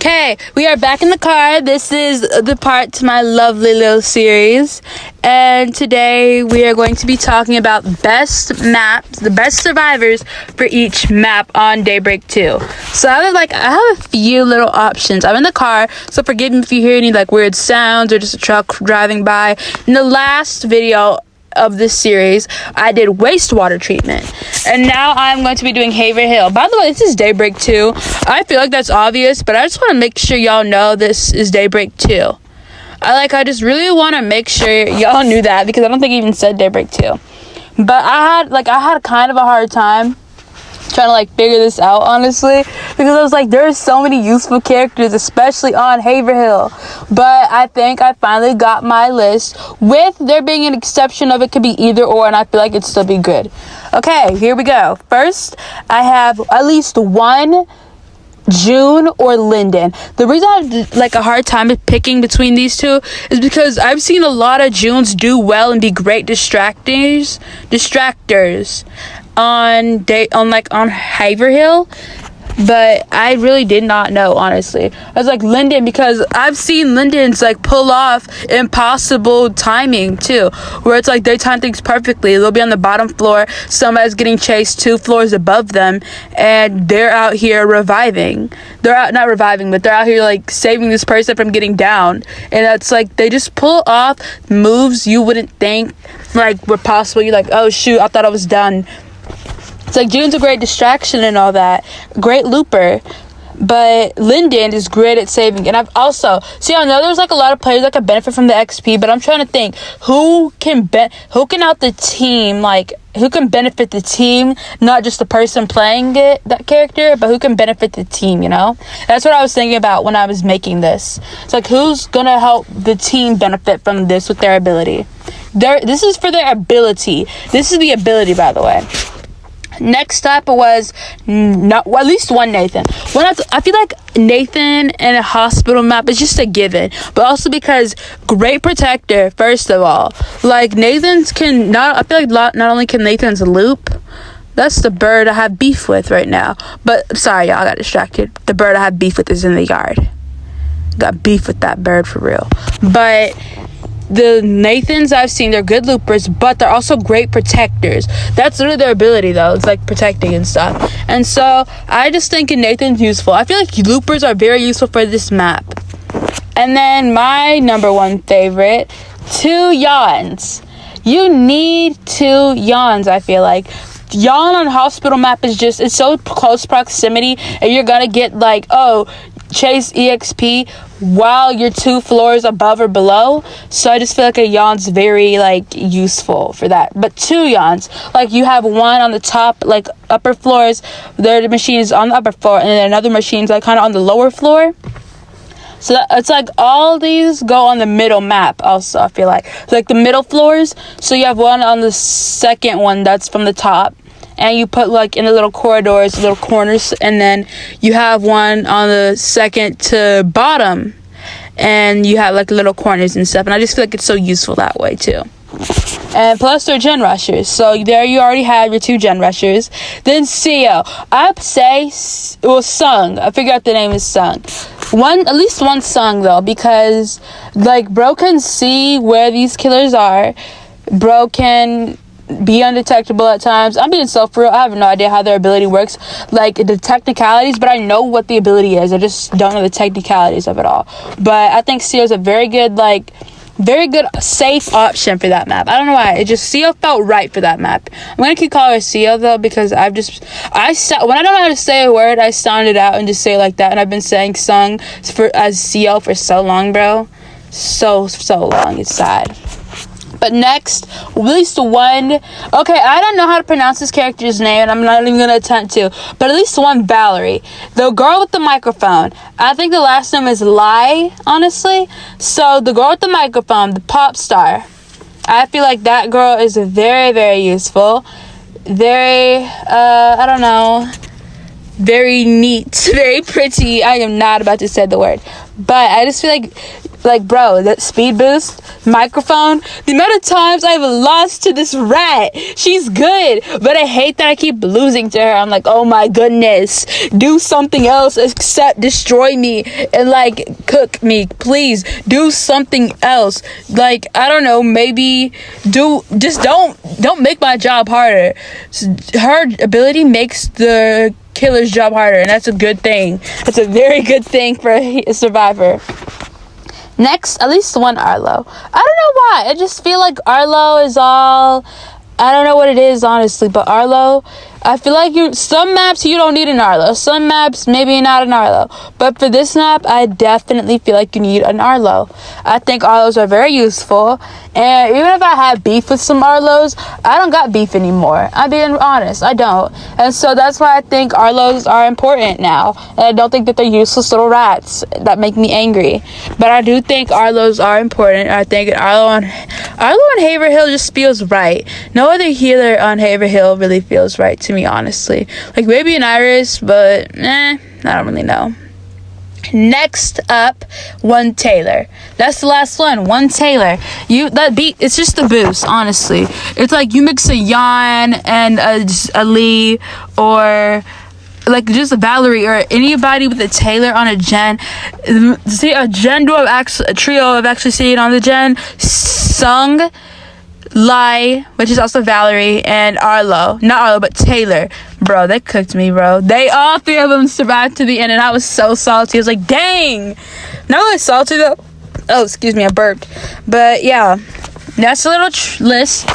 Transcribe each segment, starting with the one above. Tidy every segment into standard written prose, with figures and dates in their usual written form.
Okay, we are back in the car. This is the part to my lovely little series. And today we are going to be talking about best maps, the best survivors for each map on Daybreak 2. So I have a few little options. I'm in the car, so forgive me if you hear any weird sounds or just a truck driving by. In the last video of this series, I did wastewater treatment, and now I'm going to be doing Haverhill. By the way, this is Daybreak 2. I feel like that's obvious, but I just want to make sure y'all know this is Daybreak 2. I just really want to make sure y'all knew that, because I don't think I even said Daybreak 2. But I had kind of a hard time trying to figure this out, honestly, because I was there's so many useful characters, especially on Haverhill. But I think I finally got my list, with there being an exception of it could be either or, and I feel like it'd still be good. Okay, here we go. First, I have at least one June or Linden. The reason I have a hard time picking between these two is because I've seen a lot of Junes do well and be great distractors on Haverhill, but I really did not know, honestly. I was Linden, because I've seen Lindens pull off impossible timing too, where it's they time things perfectly. They'll be on the bottom floor, somebody's getting chased 2 floors above them, and they're out here reviving. They're not reviving, but they're out here saving this person from getting down. And that's they just pull off moves you wouldn't think were possible. You're oh shoot, I thought I was done. It's June's a great distraction and all that. Great looper. But Linden is great at saving. And I've also... See, I know there's a lot of players that can benefit from the XP, but I'm trying to think who can out the team, who can benefit the team, not just the person playing that character, but who can benefit the team, you know? That's what I was thinking about when I was making this. It's who's gonna help the team benefit from this with their ability. This is for their ability. This is the ability, by the way. Next up was at least one Nathan. I feel Nathan in a hospital map is just a given, but also because great protector. First of all, Nathan's can not. I feel not only can Nathan's loop. That's the bird I have beef with right now. But sorry, y'all, I got distracted. The bird I have beef with is in the yard. Got beef with that bird for real. But the Nathans I've seen, they're good loopers, but they're also great protectors. That's literally their ability, though. It's protecting and stuff. And so I just think Nathan's useful. I feel loopers are very useful for this map. And then my number one favorite, 2 yawns. You need 2 yawns, I feel Yawn on hospital map is just, it's so close proximity, and you're gonna get chase EXP while you're 2 floors above or below. So I just feel a yawn's very useful for that. But 2 yawns, you have one on the top upper floors, the machine is on the upper floor, and then another machine's kind of on the lower floor. So it's all these go on the middle map also, I feel the middle floors. So you have one on the second one that's from the top, and you put in the little corridors, little corners, and then you have one on the second to bottom, and you have little corners and stuff. And I just feel it's so useful that way too. And plus they're gen rushers, so there you already have your 2 gen rushers. Then CO, I'd say, Sung. I figured out the name is Sung. At least one Sung though, because bro can see where these killers are. Bro can be undetectable at times. I'm being so for real. I have no idea how their ability works, the technicalities, but I know what the ability is. I just don't know the technicalities of it all. But I think CO is a very good safe option for that map. I don't know why. It just CO felt right for that map. I'm gonna keep calling her CO though, because when I don't know how to say a word, I sound it out and just say it like that. And I've been saying Sung as CO for so long, bro. So long. It's sad. But next, at least one... Okay, I don't know how to pronounce this character's name, and I'm not even going to attempt to. But at least one Valerie. The girl with the microphone. I think the last name is Lai, honestly. So, the girl with the microphone, the pop star. I feel that girl is very, very useful. Very, I don't know... Very neat. Very pretty. I am not about to say the word. But I just feel Like, bro, that speed boost microphone, the amount of times I've lost to this rat. She's good, but I hate that I keep losing to her. I'm like, oh my goodness, do something else except destroy me and like cook me. Please do something else. Like, I don't know, maybe don't make my job harder. Her ability makes the killer's job harder, and that's a good thing. That's a very good thing for a survivor. Next, at least one Arlo. I don't know why. I just feel like Arlo is all... I don't know what it is, honestly, but Arlo... I feel like some maps you don't need an Arlo. Some maps maybe not an Arlo. But for this map, I definitely feel like you need an Arlo. I think Arlos are very useful. And even if I have beef with some Arlos, I don't got beef anymore. I'm being honest. I don't. And so that's why I think Arlos are important now. And I don't think that they're useless little rats that make me angry. But I do think Arlos are important. I think Arlo on Haverhill just feels right. No other healer on Haverhill really feels right to me, honestly. Like maybe an Iris, but I don't really know. Next up, one Taylor. That's the last one Taylor. It's just the boost, honestly. It's like you mix a Yan and a Lee, or like just a Valerie, or anybody with a Taylor on a gen. See, a trio I've actually seen on the gen: Sung, Lai, which is also Valerie, and Arlo. Not Arlo, but Taylor. Bro, they cooked me, bro. All three of them survived to the end, and I was so salty. I was like, dang. Not really salty, though. Oh, excuse me, I burped. But, yeah. That's a little list.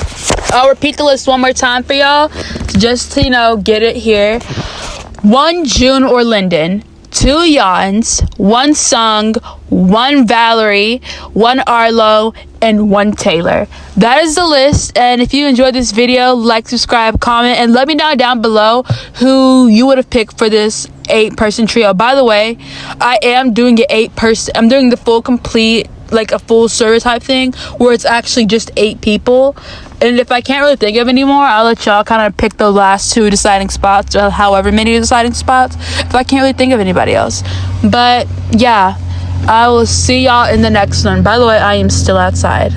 I'll repeat the list one more time for y'all, just to, get it here. 1 June or Linden. 2 Yans, 1 Sung, 1 Valerie, 1 Arlo, and 1 Taylor. That is the list, and if you enjoyed this video, like, subscribe, comment, and let me know down below who you would have picked for this 8-person trio. By the way, I am doing an 8-person. I'm doing the full complete, like a full server type thing, where it's actually just 8 people. And if I can't really think of any more, I'll let y'all kind of pick the last 2 deciding spots, or however many deciding spots, if I can't really think of anybody else. But yeah, I will see y'all in the next one. By the way, I am still outside.